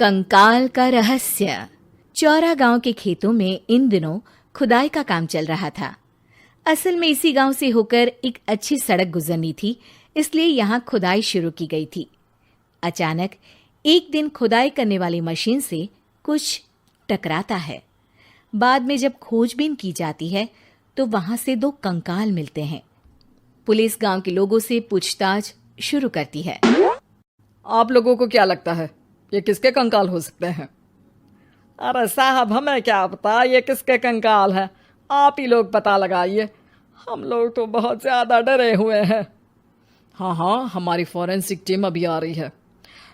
कंकाल का रहस्य। चौरा गांव के खेतों में इन दिनों खुदाई का काम चल रहा था। असल में इसी गांव से होकर एक अच्छी सड़क गुजरनी थी, इसलिए यहां खुदाई शुरू की गई थी। अचानक एक दिन खुदाई करने वाली मशीन से कुछ टकराता है। बाद में जब खोजबीन की जाती है तो वहां से 2 कंकाल मिलते हैं। पुलिस गांव के लोगों से पूछताछ शुरू करती है। आप लोगों को क्या लगता है ये किसके कंकाल हो सकते हैं? अरे साहब, हमें क्या पता ये किसके कंकाल है, आप ही लोग पता लगाइए। हम लोग तो बहुत ज़्यादा डरे हुए हैं। हाँ, हमारी फॉरेंसिक टीम अभी आ रही है।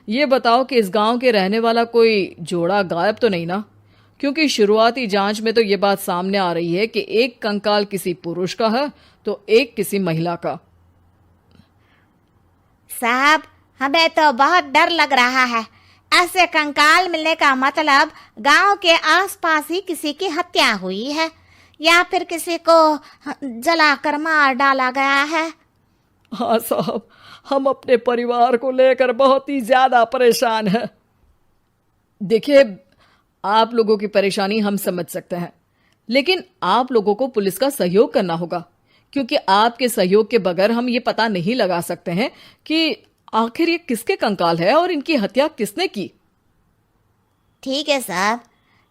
ये बताओ कि इस गांव के रहने वाला कोई जोड़ा गायब तो नहीं ना? क्योंकि शुरुआती जांच में तो ये बात सामने आ रही है कि एक कंकाल किसी पुरुष का है तो एक किसी महिला का। साहब, हमें तो बहुत डर लग रहा है। ऐसे कंकाल मिलने का मतलब गांव के आसपास ही किसी की हत्या हुई है या फिर किसी को जलाकर मार डाला गया है। हाँ साहब, हम अपने परिवार को लेकर बहुत ही ज्यादा परेशान हैं। देखिए, आप लोगों की परेशानी हम समझ सकते हैं, लेकिन आप लोगों को पुलिस का सहयोग करना होगा, क्योंकि आपके सहयोग के बगैर हम ये पता नहीं लगा सकते हैं कि आखिर ये किसके कंकाल है और इनकी हत्या किसने की। ठीक है साहब,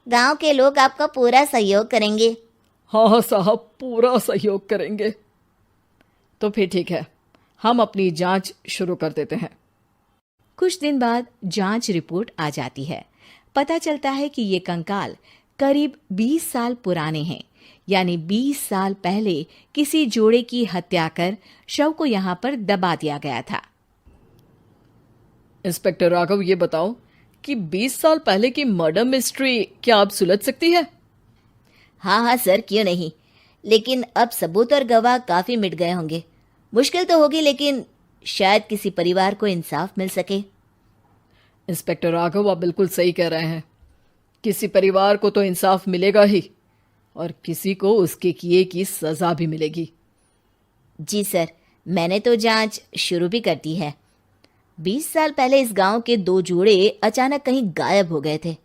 गांव के लोग आपका पूरा सहयोग करेंगे। हाँ साहब, पूरा सहयोग करेंगे। तो फिर ठीक है, हम अपनी जांच शुरू कर देते हैं। कुछ दिन बाद जांच रिपोर्ट आ जाती है। पता चलता है कि ये कंकाल करीब 20 साल पुराने हैं, यानी 20 साल पहले किसी जोड़े की हत्या कर शव को यहाँ पर दबा दिया गया था। इंस्पेक्टर राघव, ये बताओ कि 20 साल पहले की मर्डर मिस्ट्री क्या आप सुलझ सकती है? हाँ सर, क्यों नहीं। लेकिन अब सबूत और गवाह काफी मिट गए होंगे। मुश्किल तो होगी, लेकिन शायद किसी परिवार को इंसाफ मिल सके। इंस्पेक्टर राघव, आप बिल्कुल सही कह रहे हैं। किसी परिवार को तो इंसाफ मिलेगा ही, और किसी को उसके किए की सजा भी मिलेगी। जी सर, मैंने तो जांच शुरू भी कर दी है। 20 साल पहले इस गांव के 2 जोड़े अचानक कहीं गायब हो गए थे।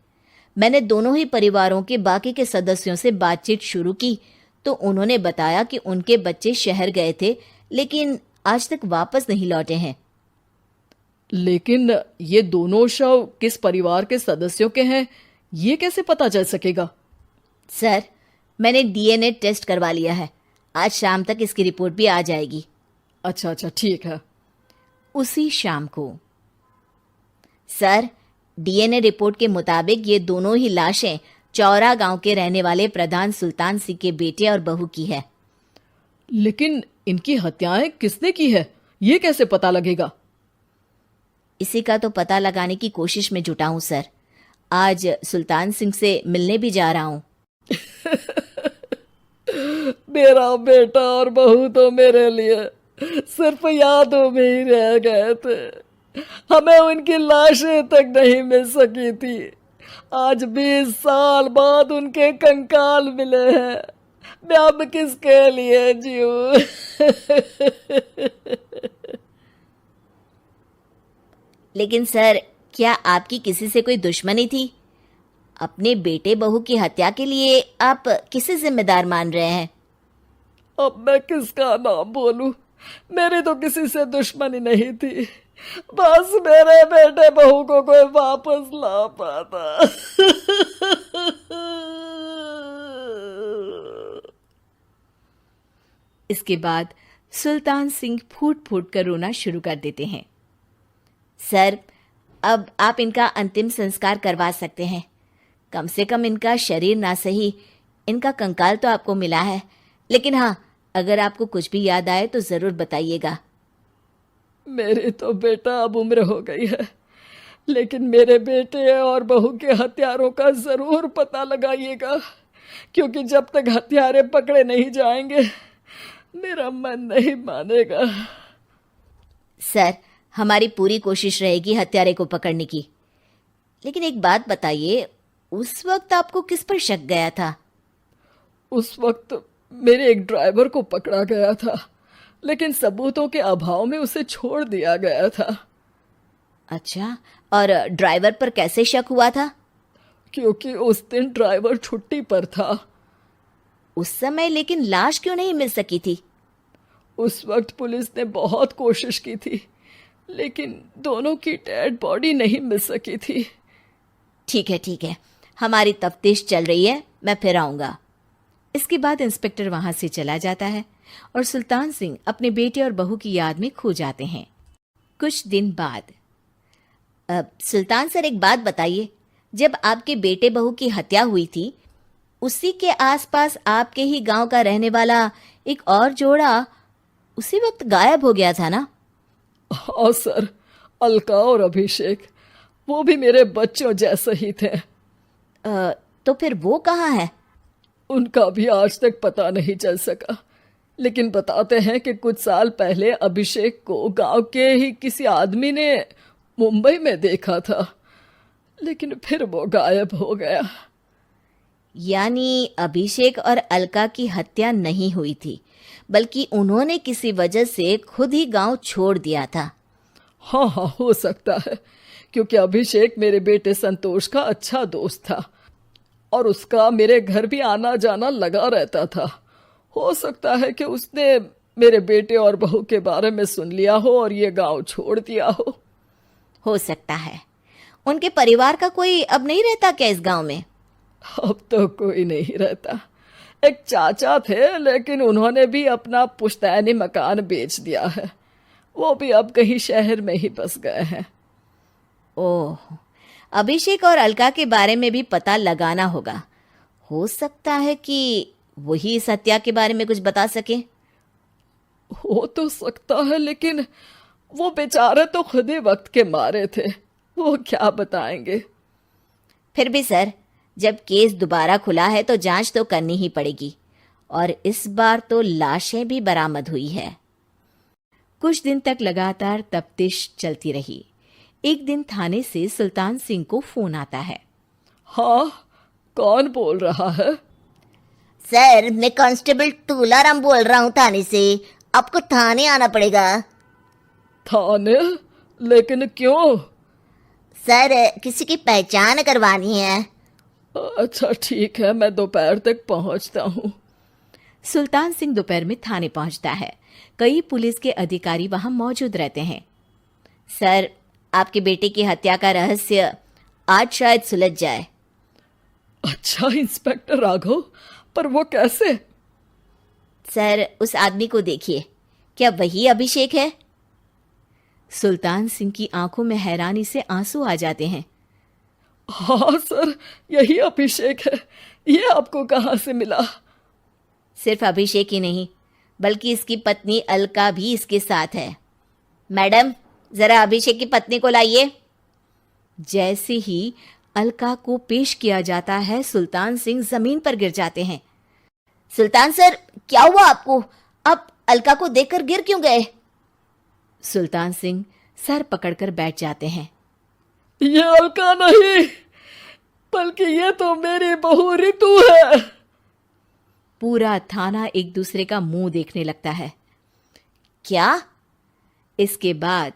मैंने दोनों ही परिवारों के बाकी के सदस्यों से बातचीत शुरू की तो उन्होंने बताया कि उनके बच्चे शहर गए थे, लेकिन आज तक वापस नहीं लौटे हैं। लेकिन ये दोनों शव किस परिवार के सदस्यों के हैं, ये कैसे पता चल सकेगा? सर, मैंने डीएनए टेस्ट करवा लिया है। आज शाम तक इसकी रिपोर्ट भी आ जाएगी। अच्छा, ठीक है। उसी शाम को सर, डीएनए रिपोर्ट के मुताबिक ये दोनों ही लाशें चौरा गांव के रहने वाले प्रधान सुल्तान सिंह के बेटे और बहू की है। लेकिन इनकी हत्याएं किसने की है, ये कैसे पता लगेगा? इसी का तो पता लगाने की कोशिश में जुटा हूं सर। आज सुल्तान सिंह से मिलने भी जा रहा हूं। मेरा बेटा और बहू तो मेरे लिए सिर्फ यादों में ही रह गए थे। हमें उनकी लाशें तक नहीं मिल सकी थी। आज 20 साल बाद उनके कंकाल मिले हैं। मैं अब किसके लिए जीऊं? लेकिन सर, क्या आपकी किसी से कोई दुश्मनी थी? अपने बेटे बहू की हत्या के लिए आप किसे जिम्मेदार मान रहे हैं? अब मैं किसका नाम बोलूं? मेरी तो किसी से दुश्मनी नहीं थी, बस मेरे बेटे बहू को कोई वापस ला पाता। इसके बाद सुल्तान सिंह फूट फूट कर रोना शुरू कर देते हैं। सर, अब आप इनका अंतिम संस्कार करवा सकते हैं। कम से कम इनका शरीर ना सही, इनका कंकाल तो आपको मिला है। लेकिन हाँ, अगर आपको कुछ भी याद आए तो जरूर बताइएगा। मेरी तो बेटा अब उम्र हो गई है, लेकिन मेरे बेटे और बहू के हत्यारों का जरूर पता लगाइएगा, क्योंकि जब तक हत्यारे पकड़े नहीं जाएंगे मेरा मन नहीं मानेगा। सर, हमारी पूरी कोशिश रहेगी हत्यारे को पकड़ने की। लेकिन एक बात बताइए, उस वक्त आपको किस पर शक गया था? उस वक्त मेरे एक ड्राइवर को पकड़ा गया था, लेकिन सबूतों के अभाव में उसे छोड़ दिया गया था। अच्छा, और ड्राइवर पर कैसे शक हुआ था? क्योंकि उस दिन ड्राइवर छुट्टी पर था। उस समय लेकिन लाश क्यों नहीं मिल सकी थी? उस वक्त पुलिस ने बहुत कोशिश की थी, लेकिन दोनों की डेड बॉडी नहीं मिल सकी थी। ठीक है, हमारी तफ्तीश चल रही है, मैं फिर आऊंगा। इसके बाद इंस्पेक्टर वहां से चला जाता है और सुल्तान सिंह अपने बेटे और बहू की याद में खो जाते हैं। कुछ दिन बाद सुल्तान सर, एक बात बताइए, जब आपके बेटे बहू की हत्या हुई थी, उसी के आसपास आपके ही गांव का रहने वाला एक और जोड़ा उसी वक्त गायब हो गया था ना? हाँ सर, अलका और अभिषेक, वो भी मेरे बच्चों जैसे ही थे। तो फिर वो कहाँ है? उनका भी आज तक पता नहीं चल सका, लेकिन बताते हैं कि कुछ साल पहले अभिषेक को गांव के ही किसी आदमी ने मुंबई में देखा था, लेकिन फिर वो गायब हो गया। यानी अभिषेक और अलका की हत्या नहीं हुई थी, बल्कि उन्होंने किसी वजह से खुद ही गांव छोड़ दिया था। हाँ, हो सकता है, क्योंकि अभिषेक मेरे बेटे संतोष का अच्छा दोस्त था और उसका मेरे घर भी आना जाना लगा रहता था। हो सकता है कि उसने मेरे बेटे और बहू के बारे में सुन लिया हो और ये गांव छोड़ दिया हो सकता है। उनके परिवार का कोई अब नहीं रहता क्या इस गांव में? अब तो कोई नहीं रहता। एक चाचा थे, लेकिन उन्होंने भी अपना पुश्तैनी मकान बेच दिया है। वो भी अब कहीं शहर में ही बस गए हैं। ओह, अभिषेक और अलका के बारे में भी पता लगाना होगा। हो सकता है कि वही इस हत्या के बारे में कुछ बता सके। हो तो सकता है, लेकिन वो बेचारे तो खुद ही वक्त के मारे थे, वो क्या बताएंगे। फिर भी सर, जब केस दोबारा खुला है तो जांच तो करनी ही पड़ेगी, और इस बार तो लाशें भी बरामद हुई है। कुछ दिन तक लगातार तफ्तीश चलती रही। एक दिन थाने से सुल्तान सिंह को फोन आता है। हाँ, कौन बोल रहा है? सर, मैं कांस्टेबल तुलाराम बोल रहा हूँ थाने से। आपको थाने आना पड़ेगा। थाने? लेकिन क्यों? सर, किसी की पहचान करवानी है। अच्छा ठीक है, मैं दोपहर तक पहुंचता हूँ। सुल्तान सिंह दोपहर में थाने पहुंचता है। कई पुलिस के अधिकारी वहां मौजूद रहते हैं। सर, आपके बेटे की हत्या का रहस्य आज शायद सुलझ जाए। अच्छा इंस्पेक्टर राघव, पर वो कैसे? सर, उस आदमी को देखिए, क्या वही अभिषेक है? सुल्तान सिंह की आंखों में हैरानी से आंसू आ जाते हैं। हाँ सर, यही अभिषेक है। ये आपको कहाँ से मिला? सिर्फ अभिषेक ही नहीं, बल्कि इसकी पत्नी अलका भी इसके साथ है। मैडम, जरा अभिषेक की पत्नी को लाइए। जैसे ही अलका को पेश किया जाता है, सुल्तान सिंह जमीन पर गिर जाते हैं। सुल्तान सर, क्या हुआ आपको? आप अलका को देखकर गिर क्यों गए? सुल्तान सिंह सर पकड़कर बैठ जाते हैं। ये अलका नहीं, बल्कि ये तो मेरी बहू रितु है। पूरा थाना एक दूसरे का मुंह देखने लगता है। क्या? इसके बाद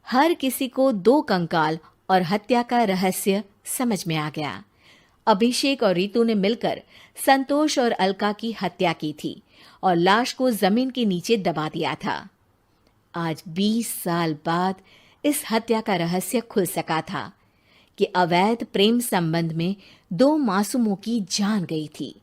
हर किसी को दो कंकाल और हत्या का रहस्य समझ में आ गया। अभिषेक और रितु ने मिलकर संतोष और अलका की हत्या की थी और लाश को जमीन के नीचे दबा दिया था। आज 20 साल बाद इस हत्या का रहस्य खुल सका था कि अवैध प्रेम संबंध में दो मासूमों की जान गई थी।